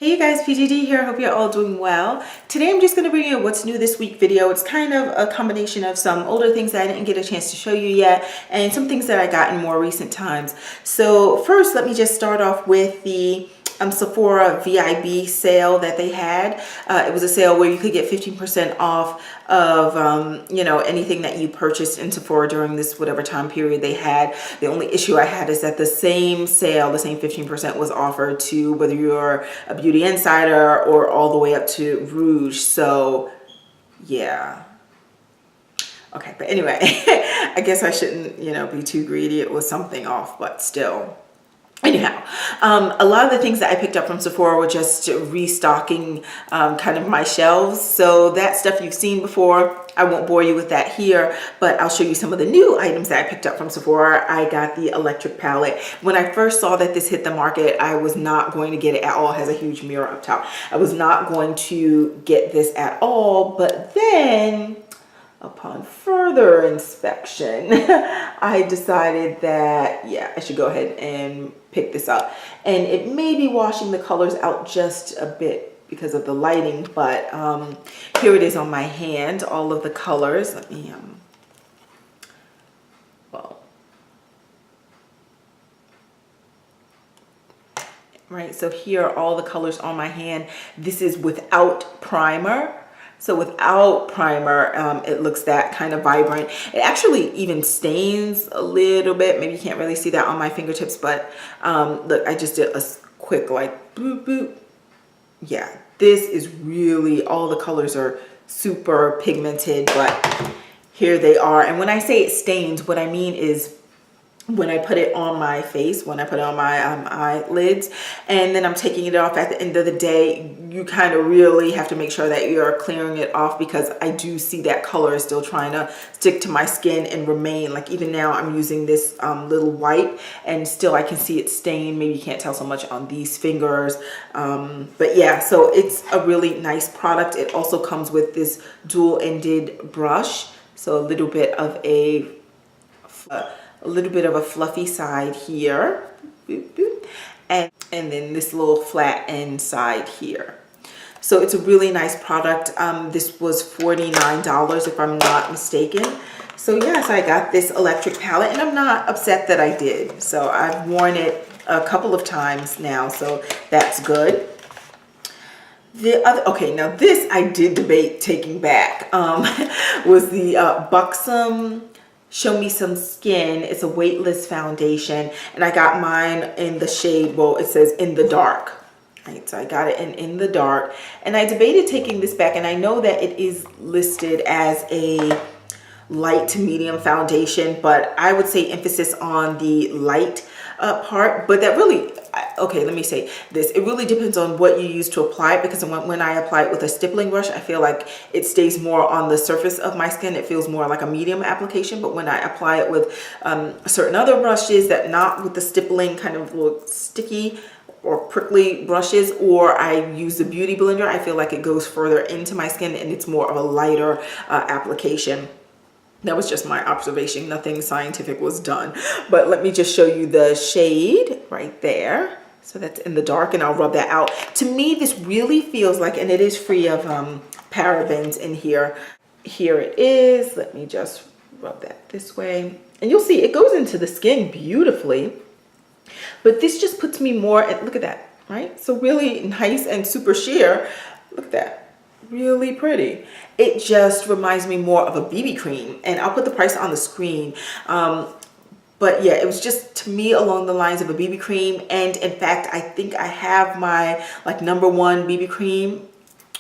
Hey you guys, PGD here. Hope you're all doing well. Today I'm just going to bring you a what's new this week video. It's kind of a combination of some older things that I didn't get a chance to show you yet and some things that I got in more recent times. So first, let me just start off with the Sephora VIB sale that they had. It was a sale where you could get 15% off of anything that you purchased in Sephora during this whatever time period they had. The only issue I had is that the same sale, the same 15% was offered to whether you're a beauty insider or all the way up to Rouge. So yeah. Okay, but anyway, I guess I shouldn't, be too greedy. It was something off, but still. Anyhow, a lot of the things that I picked up from Sephora were just restocking kind of my shelves. So that stuff you've seen before. I won't bore you with that here, but I'll show you some of the new items that I picked up from Sephora. I got the electric palette. When I first saw that this hit the market, I was not going to get it at all. It has a huge mirror up top. I was not going to get this at all, but then upon further inspection, I decided that, yeah, I should go ahead and pick this up. And it may be washing the colors out just a bit because of the lighting, but here it is on my hand, all of the colors. Let me, right, so here are all the colors on my hand. This is without primer. So without primer, it looks that kind of vibrant. It actually even stains a little bit. Maybe you can't really see that on my fingertips, but look, I just did a quick like boop, boop. Yeah, this is really, all the colors are super pigmented, but here they are. And when I say it stains, what I mean is when I put it on my face, when I put it on my eyelids, and then I'm taking it off at the end of the day, you kind of really have to make sure that you're clearing it off, because I do see that color is still trying to stick to my skin and remain. Like even now I'm using this little wipe and still I can see it stain. Maybe you can't tell so much on these fingers. But yeah, so it's a really nice product. It also comes with this dual-ended brush. So a little bit of a fluffy side here, boop, boop, and then this little flat end side here. So it's a really nice product. This was $49 if I'm not mistaken. So yes, I got this electric palette and I'm not upset that I did. So I've worn it a couple of times now, so that's good. The other, okay, now this I did debate taking back, was the Buxom Show Me Some Skin. It's a weightless foundation, and I got mine in the shade, well, it says in the dark. Right, so I got it in the dark, and I debated taking this back, and I know that it is listed as a light to medium foundation, but I would say emphasis on the light part. But that really, okay, let me say this, it really depends on what you use to apply it, because when I apply it with a stippling brush, I feel like it stays more on the surface of my skin. It feels more like a medium application. But when I apply it with certain other brushes that not with the stippling kind of little sticky or prickly brushes, or I use the beauty blender, I feel like it goes further into my skin and it's more of a lighter application. That was just my observation. Nothing scientific was done. But let me just show you the shade right there. So that's in the dark, and I'll rub that out. To me, this really feels like, and it is free of parabens in here. Here it is. Let me just rub that this way. And you'll see it goes into the skin beautifully. But this just puts me more, look at that, right? So really nice and super sheer. Look at that. Really pretty. It just reminds me more of a BB cream, and I'll put the price on the screen. But yeah, it was just to me along the lines of a BB cream. And in fact, I think I have my like #1 BB cream.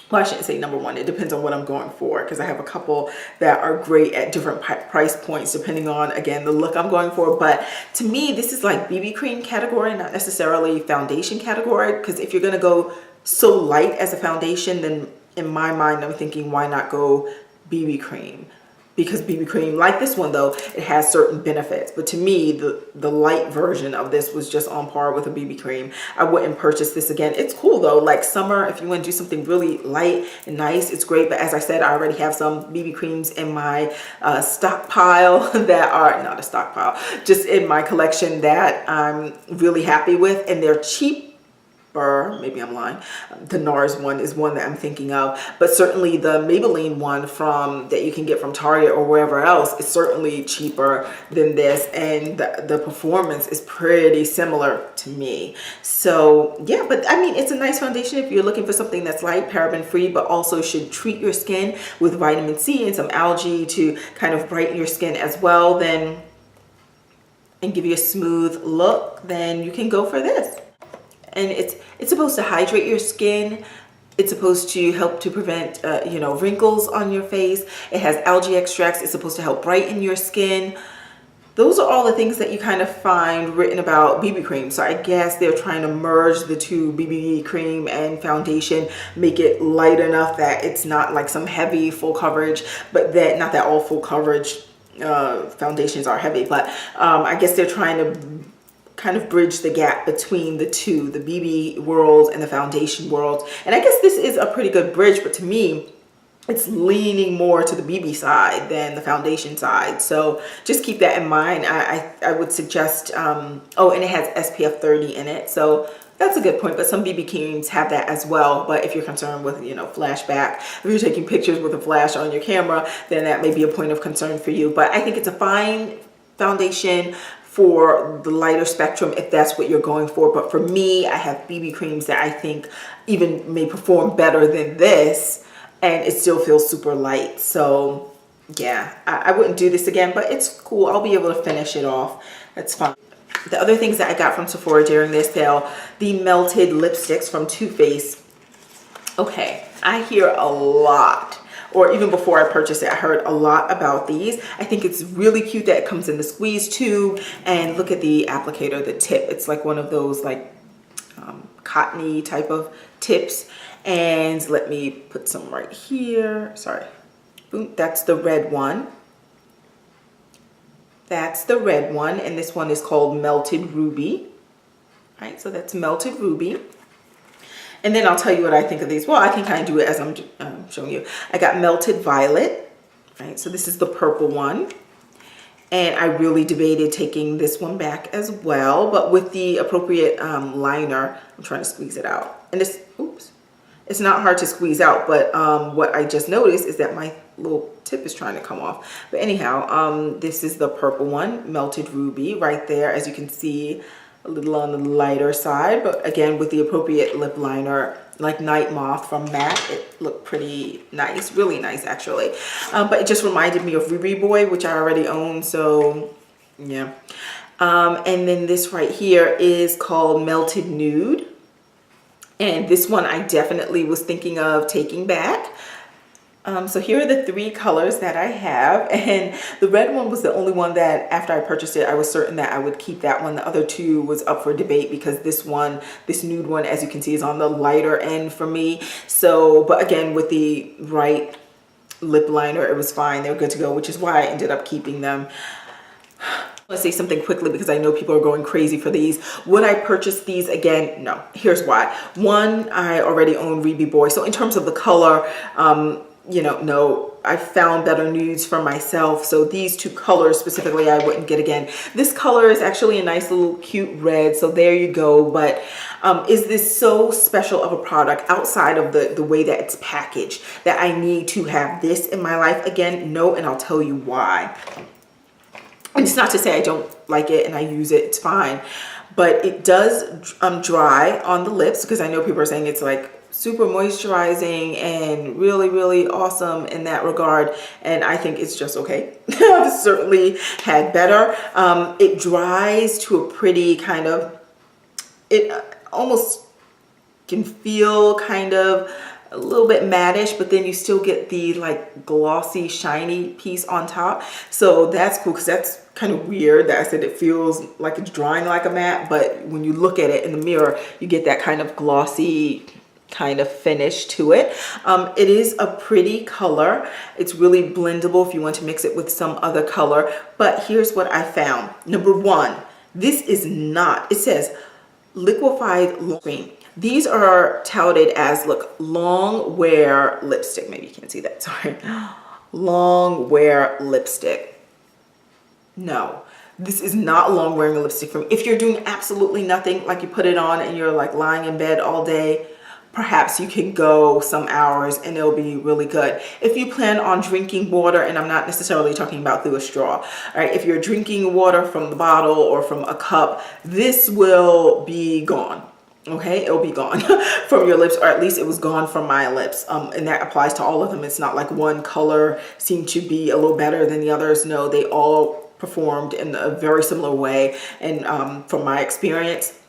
Well, I shouldn't say #1. It depends on what I'm going for, because I have a couple that are great at different price points depending on, again, the look I'm going for. But to me, this is like BB cream category, not necessarily foundation category, because if you're going to go so light as a foundation, then in my mind, I'm thinking, why not go BB cream? Because BB cream, like this one though, it has certain benefits. But to me, the light version of this was just on par with a BB cream. I wouldn't purchase this again. It's cool though, like summer, if you want to do something really light and nice, it's great. But as I said, I already have some BB creams in my stockpile that are, not a stockpile, just in my collection that I'm really happy with. And they're cheap maybe I'm lying. The NARS one is one that I'm thinking of, but certainly the Maybelline one from that you can get from Target or wherever else is certainly cheaper than this, and the performance is pretty similar to me. So yeah, but I mean, it's a nice foundation if you're looking for something that's light, paraben free, but also should treat your skin with vitamin C and some algae to kind of brighten your skin as well, then and give you a smooth look, then you can go for this. And it's supposed to hydrate your skin. It's supposed to help to prevent you know, wrinkles on your face. It has algae extracts. It's supposed to help brighten your skin. Those are all the things that you kind of find written about BB cream. So I guess they're trying to merge the two, BB cream and foundation, make it light enough that it's not like some heavy full coverage, but that not that all full coverage foundations are heavy, but I guess they're trying to kind of bridge the gap between the two, the BB world and the foundation world. And I guess this is a pretty good bridge, but to me, it's leaning more to the BB side than the foundation side. So just keep that in mind. I would suggest, oh, and it has SPF 30 in it. So that's a good point, but some BB creams have that as well. But if you're concerned with, you know, flashback, if you're taking pictures with a flash on your camera, then that may be a point of concern for you. But I think it's a fine foundation for the lighter spectrum if that's what you're going for. But for me, I have BB creams that I think even may perform better than this, and it still feels super light. So yeah, I wouldn't do this again, but it's cool. I'll be able to finish it off. That's fine. The other things that I got from Sephora during this sale, the melted lipsticks from Too Faced. Okay, I hear a lot, or even before I purchased it, I heard a lot about these. I think it's really cute that it comes in the squeeze tube, and look at the applicator, the tip. It's like one of those like cottony type of tips. And let me put some right here. Sorry. Boom. That's the red one. That's the red one. And this one is called Melted Ruby. All right, so that's Melted Ruby. And then I'll tell you what I think of these. Well, I can kind of do it as I'm showing you. I got Melted Violet. Right, so this is the purple one. And I really debated taking this one back as well, but with the appropriate liner, I'm trying to squeeze it out. And this, oops, it's not hard to squeeze out, but what I just noticed is that my little tip is trying to come off. But anyhow, this is the purple one, Melted Ruby, right there, as you can see, a little on the lighter side, but again, with the appropriate lip liner, like Night Moth from MAC, it looked pretty nice, really nice actually. But it just reminded me of Ruby Boy, which I already own, so yeah. And then this right here is called Melted Nude. And this one I definitely was thinking of taking back. So here are the three colors that I have, and the red one was the only one that after I purchased it, I was certain that I would keep that one. The other two was up for debate because this one, this nude one, as you can see, is on the lighter end for me. So, but again, with the right lip liner, it was fine. They were good to go, which is why I ended up keeping them. Let's say something quickly because I know people are going crazy for these. Would I purchase these again? No. Here's why. One, I already own Ruby Boy. So in terms of the color, you know, no, I found better nudes for myself. So these two colors specifically, I wouldn't get again. This color is actually a nice little cute red. So there you go. But is this so special of a product outside of the way that it's packaged that I need to have this in my life again? No, and I'll tell you why. And it's not to say I don't like it and I use it, it's fine. But it does dry on the lips because I know people are saying it's like super moisturizing and really, really awesome in that regard. And I think it's just okay. I've certainly had better. It dries to a pretty kind of, it almost can feel kind of a little bit mattish, but then you still get the like glossy, shiny piece on top. So that's cool because that's kind of weird that I said it feels like it's drying like a matte, but when you look at it in the mirror, you get that kind of glossy kind of finish to it. It is a pretty color. It's really blendable if you want to mix it with some other color. But here's what I found. Number one, this is not, it says liquefied long cream. These are touted as, look, long wear lipstick. Maybe you can't see that, sorry. Long wear lipstick. No, this is not long wearing lipstick for me. If you're doing absolutely nothing, like you put it on and you're like lying in bed all day, perhaps you can go some hours and it'll be really good. If you plan on drinking water, and I'm not necessarily talking about through a straw, all right, if you're drinking water from the bottle or from a cup, this will be gone. Okay, it'll be gone from your lips, or at least it was gone from my lips. And that applies to all of them. It's not like one color seemed to be a little better than the others. No, they all performed in a very similar way. And from my experience,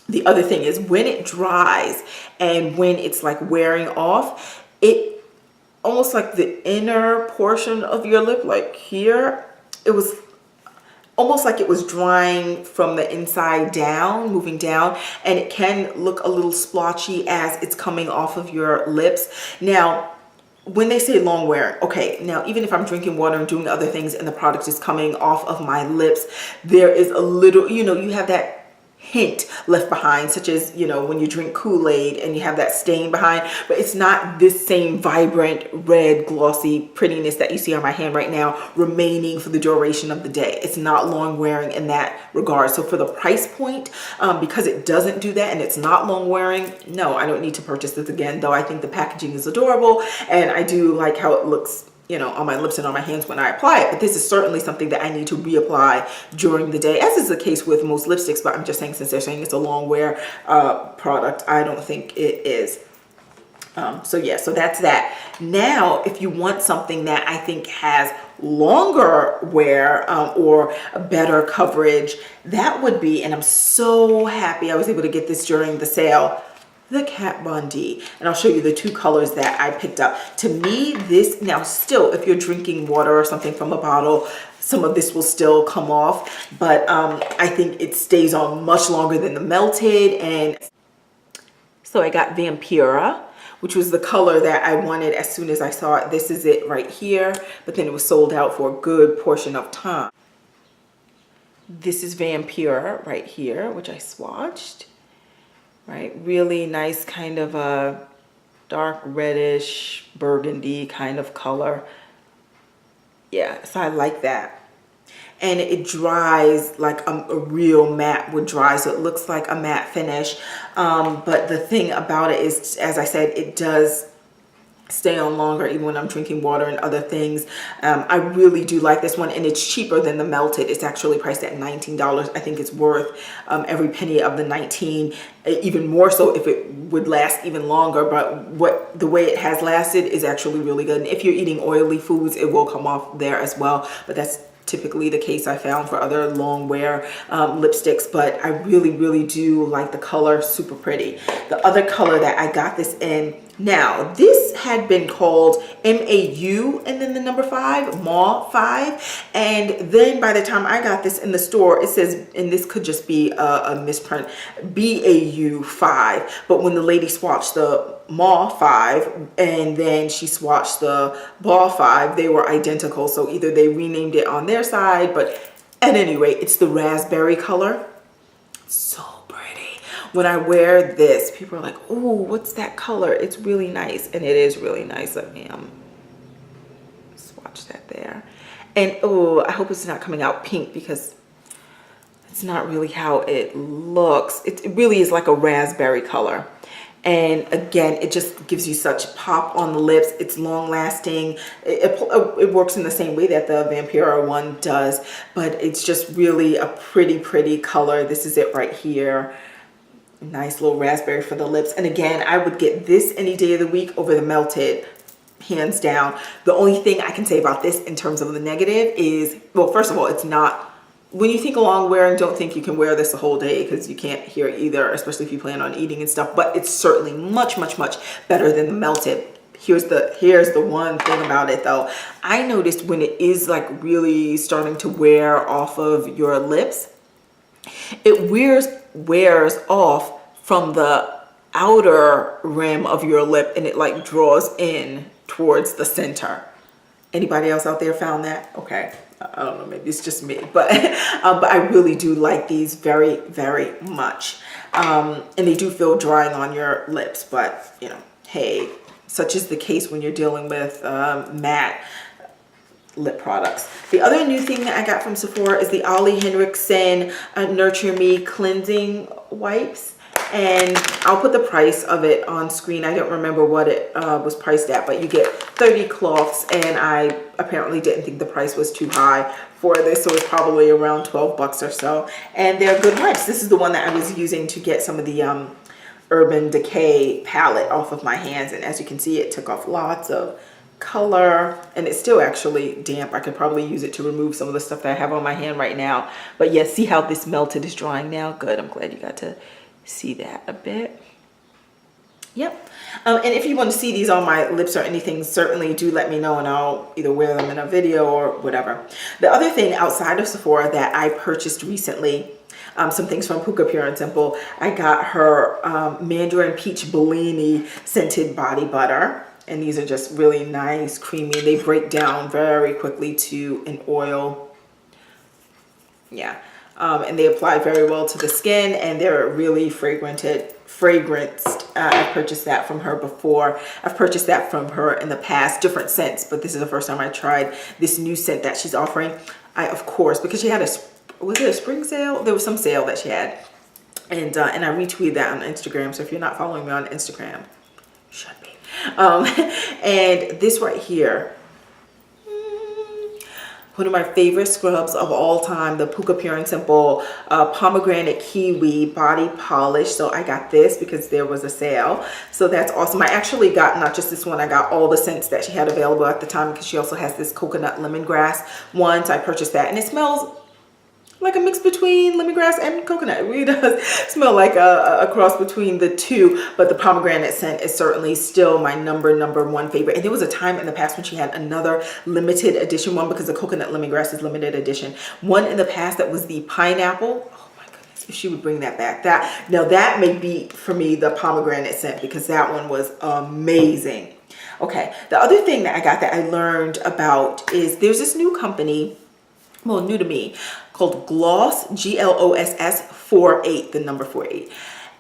the other thing is when it dries and when it's like wearing off, it almost like the inner portion of your lip, like here, it was almost like it was drying from the inside down, moving down, and it can look a little splotchy as it's coming off of your lips. Now, when they say long wear, okay, now even if I'm drinking water and doing other things and the product is coming off of my lips, there is a little, you know, you have that hint left behind, such as, you know, when you drink Kool-Aid and you have that stain behind, but it's not this same vibrant red glossy prettiness that you see on my hand right now remaining for the duration of the day. It's not long wearing in that regard. So for the price point, because it doesn't do that and it's not long wearing, no, I don't need to purchase this again, though I think the packaging is adorable and I do like how it looks, you know, on my lips and on my hands when I apply it. But this is certainly something that I need to reapply during the day, as is the case with most lipsticks. But I'm just saying, since they're saying it's a long wear product, I don't think it is. So yeah, so that's that. Now, if you want something that I think has longer wear or a better coverage, that would be, and I'm so happy I was able to get this during the sale, the Kat Von D. And I'll show you the two colors that I picked up. To me, this, now still, if you're drinking water or something from a bottle, some of this will still come off, but I think it stays on much longer than the melted. And so I got Vampira, which was the color that I wanted as soon as I saw it. This is it right here, but then it was sold out for a good portion of time. This is Vampira right here, which I swatched. Right, really nice kind of a dark reddish burgundy kind of color. Yeah, so I like that. And it dries like a real matte would dry, so it looks like a matte finish. But the thing about it is, as I said, it does stay on longer even when I'm drinking water and other things. I really do like this one, and it's cheaper than the melted. It's actually priced at $19. I think it's worth every penny of the 19, even more so if it would last even longer. But the way it has lasted is actually really good. And if you're eating oily foods, it will come off there as well. But that's typically the case I found for other long wear lipsticks. But I really, really do like the color. Super pretty. The other color that I got this in, now this had been called MAU and then the number 5, Mauve 5, and then by the time I got this in the store, it says, and this could just be a misprint, BAU 5. But when the lady swatched the Mauve 5 and then she swatched the Ball 5, they were identical. So either they renamed it on their side, but at any rate, it's the raspberry color. So when I wear this, people are like, oh, what's that color? It's really nice. And it is really nice. Let me swatch that there. And oh, I hope it's not coming out pink because it's not really how it looks. It really is like a raspberry color. And again, it just gives you such pop on the lips. It's long lasting. It works in the same way that the Vampira one does, but it's just really a pretty, pretty color. This is it right here. Nice little raspberry for the lips. And again, I would get this any day of the week over the melted, hands down. The only thing I can say about this in terms of the negative is, well, first of all, it's not, when you think of long wearing, don't think you can wear this the whole day because you can't hear it either, especially if you plan on eating and stuff. But it's certainly much, much, much better than the melted. Here's the one thing about it though. I noticed when it is like really starting to wear off of your lips, it wears off from the outer rim of your lip and it like draws in towards the center. Anybody else out there found that? Okay, I don't know, maybe it's just me, but I really do like these very, very much. And they do feel drying on your lips, but you know, hey, such is the case when you're dealing with matte lip products. The other new thing that I got from Sephora is the Ollie Henriksen Nurture Me cleansing wipes. And I'll put the price of it on screen. I don't remember what it was priced at, but you get 30 cloths, and I apparently didn't think the price was too high for this, so it's probably around 12 bucks or so. And they're good wipes. This is the one that I was using to get some of the Urban Decay palette off of my hands, and as you can see, it took off lots of color, and it's still actually damp. I could probably use it to remove some of the stuff that I have on my hand right now. But yeah, see how this melted is drying now? Good. I'm glad you got to see that a bit. Yep. And if you want to see these on my lips or anything, certainly do let me know, and I'll either wear them in a video or whatever. The other thing outside of Sephora that I purchased recently, some things from Puka Pure and Simple. I got her Mandarin Peach Bellini scented body butter. And these are just really nice, creamy. They break down very quickly to an oil. Yeah. And they apply very well to the skin, and they're really fragranced. I've purchased that from her before. I've purchased that from her in the past, different scents, but this is the first time I tried this new scent that she's offering. Of course, because she had was it a spring sale? There was some sale that she had. And I retweeted that on Instagram. So if you're not following me on Instagram, you should be. And this right here, one of my favorite scrubs of all time, the Puka Pure and Simple Pomegranate Kiwi Body Polish. So I got this because there was a sale. So that's awesome. I actually got not just this one, I got all the scents that she had available at the time, because she also has this coconut lemongrass one. So I purchased that, and it smells like a mix between lemongrass and coconut. It really does smell like a cross between the two, but the pomegranate scent is certainly still my number one favorite. And there was a time in the past when she had another limited edition one, because the coconut lemongrass is limited edition. One in the past that was the pineapple. Oh my goodness, if she would bring that back. That may be for me the pomegranate scent, because that one was amazing. Okay, the other thing that I got that I learned about is there's this new company, well, new to me, called Gloss, Gloss 48, the number 48.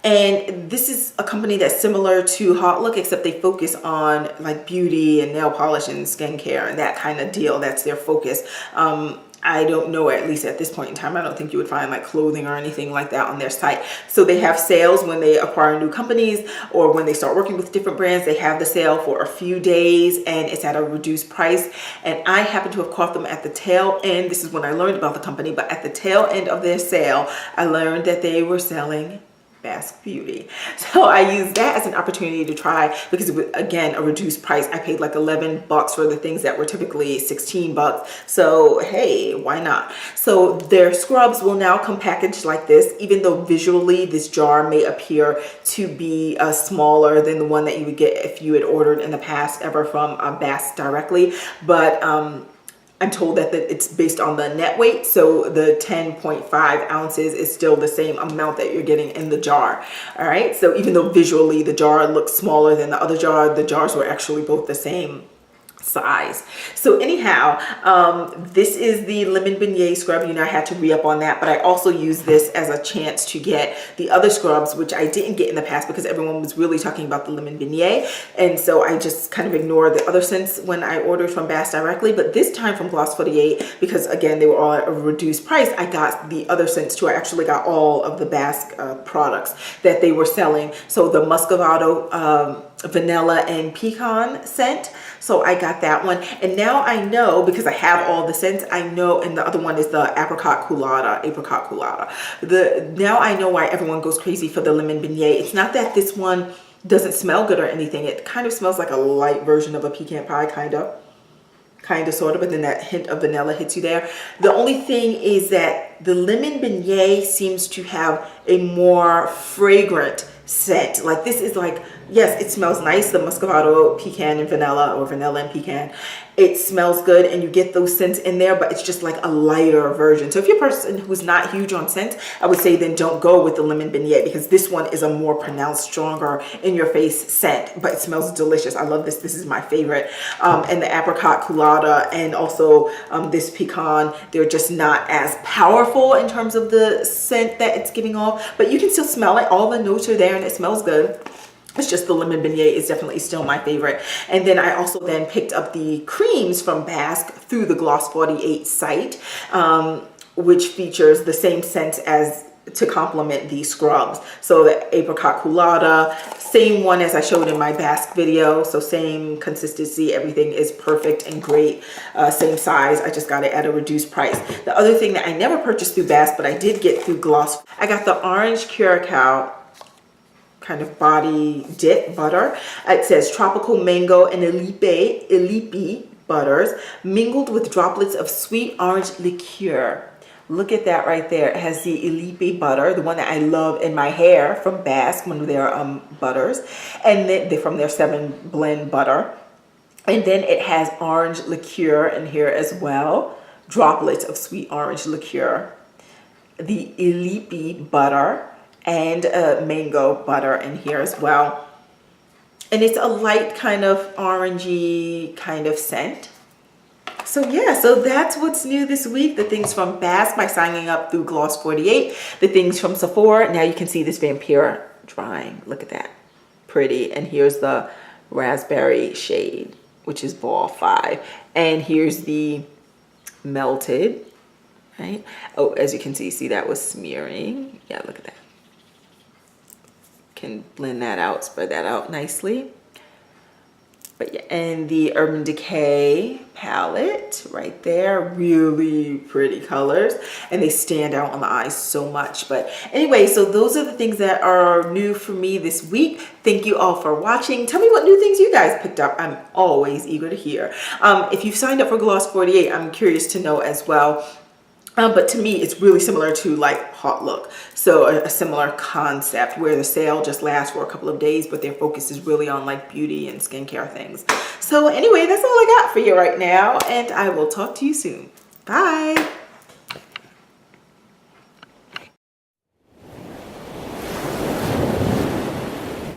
And this is a company that's similar to Hot Look, except they focus on like beauty and nail polish and skincare and that kind of deal. That's their focus. I don't know, at least at this point in time, I don't think you would find like clothing or anything like that on their site. So they have sales when they acquire new companies, or when they start working with different brands. They have the sale for a few days, and it's at a reduced price. And I happen to have caught them at the tail end. This is when I learned about the company, but at the tail end of their sale, I learned that they were selling B.A.S.K beauty. So I used that as an opportunity to try, because it was, again, a reduced price. I paid like 11 bucks for the things that were typically 16 bucks. So hey, why not? So their scrubs will now come packaged like this, even though visually this jar may appear to be smaller than the one that you would get if you had ordered in the past ever from B.A.S.K directly. But I'm told that it's based on the net weight, so the 10.5 ounces is still the same amount that you're getting in the jar. All right, so even though visually the jar looks smaller than the other jar, the jars were actually both the same size. So anyhow, this is the lemon beignet scrub. You know, I had to re-up on that, but I also used this as a chance to get the other scrubs, which I didn't get in the past because everyone was really talking about the lemon beignet, and so I just kind of ignored the other scents when I ordered from B.A.S.K directly. But this time from Gloss 48, because again they were all at a reduced price, I got the other scents too. I actually got all of the B.A.S.K products that they were selling. So the Muscovado vanilla and pecan scent, so I got that one. And now I know, because I have all the scents, I know, and the other one is the apricot colada. Now I know why everyone goes crazy for the lemon beignet. It's not that this one doesn't smell good or anything. It kind of smells like a light version of a pecan pie, kind of sort of, but then that hint of vanilla hits you there. The only thing is that the lemon beignet seems to have a more fragrant scent. Like this is like, yes, it smells nice, the Muscovado pecan and vanilla, or vanilla and pecan. It smells good and you get those scents in there, but it's just like a lighter version. So if you're a person who's not huge on scents, I would say then don't go with the lemon beignet, because this one is a more pronounced, stronger in your face scent, but it smells delicious. I love this. This is my favorite. And the apricot colada and also this pecan, they're just not as powerful in terms of the scent that it's giving off, but you can still smell it. All the notes are there and it smells good. It's just the lemon beignet is definitely still my favorite. And then I also then picked up the creams from B.A.S.K through the Gloss 48 site, which features the same scent as to complement the scrubs. So the apricot culotta, same one as I showed in my B.A.S.K video. So same consistency, everything is perfect and great. Same size, I just got it at a reduced price. The other thing that I never purchased through B.A.S.K, but I did get through Gloss, I got the orange curacao kind of body dip butter. It says tropical mango and Ilipi butters mingled with droplets of sweet orange liqueur. Look at that right there. It has the Ilipi butter, the one that I love in my hair from B.A.S.K, one of their butters, and then they're from their 7 blend butter. And then it has orange liqueur in here as well, droplets of sweet orange liqueur. The Ilipi butter and mango butter in here as well. And it's a light kind of orangey kind of scent. So yeah, so that's what's new this week. The things from B.A.S.K by signing up through Gloss 48. The things from Sephora. Now you can see this Vampire drying. Look at that. Pretty. And here's the raspberry shade, which is ball 5. And here's the melted, right? Oh, as you can see that was smearing. Yeah, look at that. Can blend that out, spread that out nicely. But yeah, and the Urban Decay palette right there, really pretty colors, and they stand out on the eyes so much. But anyway, so those are the things that are new for me this week. Thank you all for watching. Tell me what new things you guys picked up. I'm always eager to hear. If you've signed up for Gloss 48, I'm curious to know as well. But to me, it's really similar to like Hot Look. So a similar concept where the sale just lasts for a couple of days, but their focus is really on like beauty and skincare things. So anyway, that's all I got for you right now. And I will talk to you soon. Bye.